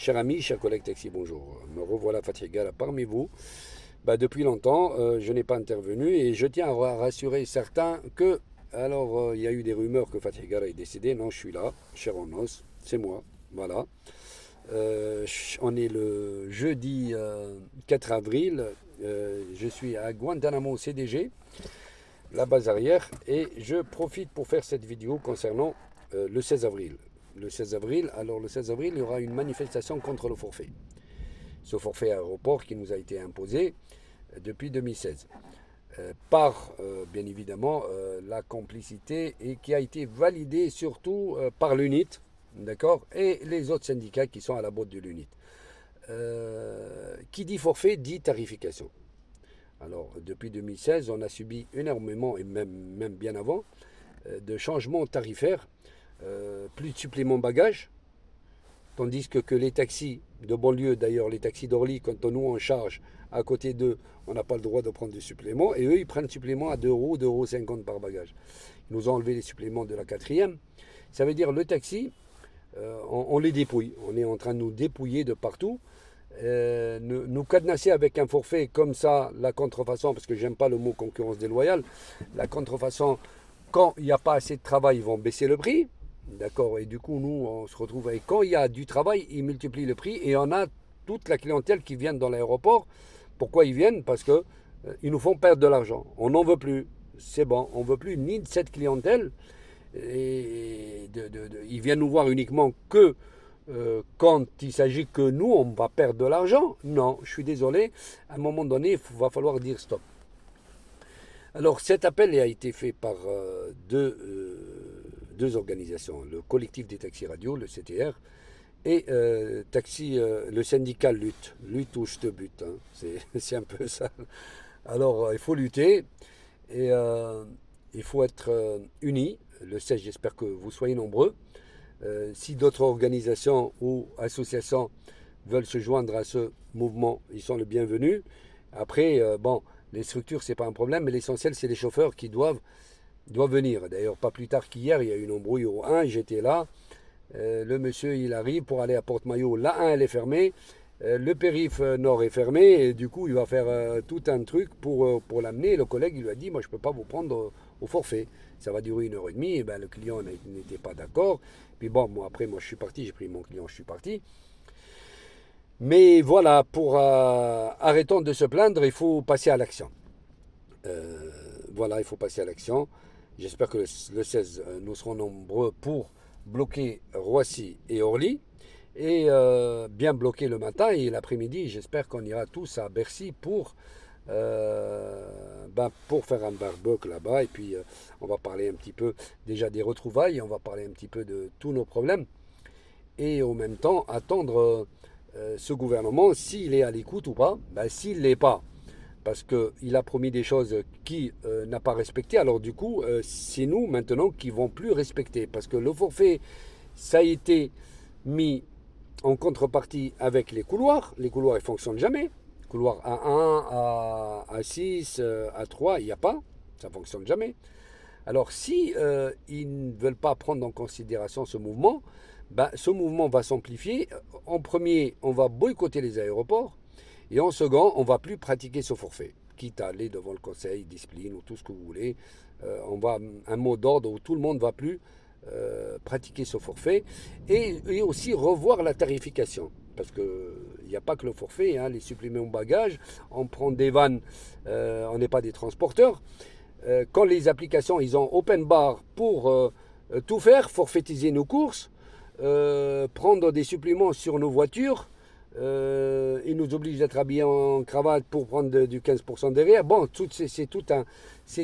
Chers amis, chers collègues taxi, bonjour. Me revoilà Fatih Gara parmi vous. Depuis longtemps, je n'ai pas intervenu et je tiens à rassurer certains que, il y a eu des rumeurs que Fatih Gara est décédé. Non, je suis là, cher en os, c'est moi. Voilà. On est le jeudi 4 avril. Je suis à Guantanamo CDG, la base arrière, et je profite pour faire cette vidéo concernant le 16 avril. Le 16 avril, il y aura une manifestation contre le forfait. Ce forfait aéroport qui nous a été imposé depuis 2016 par, bien évidemment, la complicité et qui a été validé surtout par l'UNIT, d'accord, et les autres syndicats qui sont à la botte de l'UNIT. Qui dit forfait dit tarification. Alors, depuis 2016, on a subi énormément, et même bien avant, de changements tarifaires. Plus de suppléments bagages, tandis que les taxis de banlieue, d'ailleurs les taxis d'Orly, quand nous on charge à côté d'eux, on n'a pas le droit de prendre de suppléments, et eux ils prennent supplément à 2 euros, 2,50 € par bagage. Ils nous ont enlevé les suppléments de la quatrième. Ça veut dire le taxi, on les dépouille, on est en train de nous dépouiller de partout, nous cadenasser avec un forfait comme ça, la contrefaçon, parce que j'aime pas le mot concurrence déloyale, la contrefaçon, quand il n'y a pas assez de travail, ils vont baisser le prix. D'accord, et du coup, nous, on se retrouve avec, quand il y a du travail, ils multiplient le prix et on a toute la clientèle qui vient dans l'aéroport. Pourquoi ils viennent? Parce que ils nous font perdre de l'argent. On n'en veut plus. C'est bon, on ne veut plus ni de cette clientèle. Et ils viennent nous voir uniquement que quand il s'agit que nous, on va perdre de l'argent. Non, je suis désolé. À un moment donné, il va falloir dire stop. Alors cet appel a été fait par deux organisations, le collectif des taxis radio, le CTR, et le syndicat lutte ou je te bute, hein. C'est un peu ça. Alors il faut lutter et il faut être unis. Le 16, j'espère que vous soyez nombreux. Si d'autres organisations ou associations veulent se joindre à ce mouvement, ils sont les bienvenus. Après, les structures, ce n'est pas un problème, mais l'essentiel, c'est les chauffeurs qui doivent venir. D'ailleurs, pas plus tard qu'hier, il y a eu une embrouille au 1, j'étais là. Le monsieur, il arrive pour aller à Porte-Maillot. La 1, elle est fermée. Le périph' nord est fermé. Et du coup, il va faire tout un truc pour l'amener. Le collègue, il lui a dit, moi, je ne peux pas vous prendre au forfait. Ça va durer 1 h 30. Et le client n'était pas d'accord. Puis bon, moi, après, je suis parti. J'ai pris mon client, je suis parti. Mais voilà, arrêtons de se plaindre, il faut passer à l'action. Il faut passer à l'action. J'espère que le 16, nous serons nombreux pour bloquer Roissy et Orly. Et bien bloquer le matin et l'après-midi. J'espère qu'on ira tous à Bercy pour faire un barbecue là-bas. Et puis, on va parler un petit peu déjà des retrouvailles. On va parler un petit peu de tous nos problèmes. Et en même temps, attendre ce gouvernement, s'il est à l'écoute ou pas. S'il ne l'est pas, parce qu'il a promis des choses qu'il n'a pas respectées, alors du coup, c'est nous maintenant qui ne vont plus respecter. Parce que le forfait, ça a été mis en contrepartie avec les couloirs. Les couloirs, ils ne fonctionnent jamais. Couloir A1, A6, A3, il n'y a pas. Ça ne fonctionne jamais. Alors si ils ne veulent pas prendre en considération ce mouvement, ce mouvement va s'amplifier. En premier, on va boycotter les aéroports. Et en second, on ne va plus pratiquer ce forfait. Quitte à aller devant le conseil, discipline ou tout ce que vous voulez. On va un mot d'ordre où tout le monde ne va plus pratiquer ce forfait. Et aussi revoir la tarification. Parce qu'il n'y a pas que le forfait, hein, les suppléments bagages. On prend des vannes, on n'est pas des transporteurs. Quand les applications, ils ont open bar pour tout faire, forfaitiser nos courses, prendre des suppléments sur nos voitures, ils nous obligent d'être habillés en cravate pour prendre du 15% derrière. Bon, c'est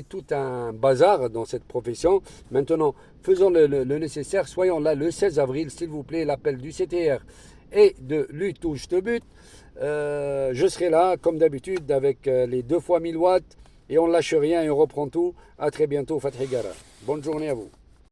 tout un bazar dans cette profession. Maintenant, faisons le nécessaire, soyons là le 16 avril, s'il vous plaît, l'appel du CTR et de lutte ou je te bute. Je serai là, comme d'habitude, avec les 2 fois 1000 watts. Et on ne lâche rien et on reprend tout. À très bientôt, Fatih Gara. Bonne journée à vous.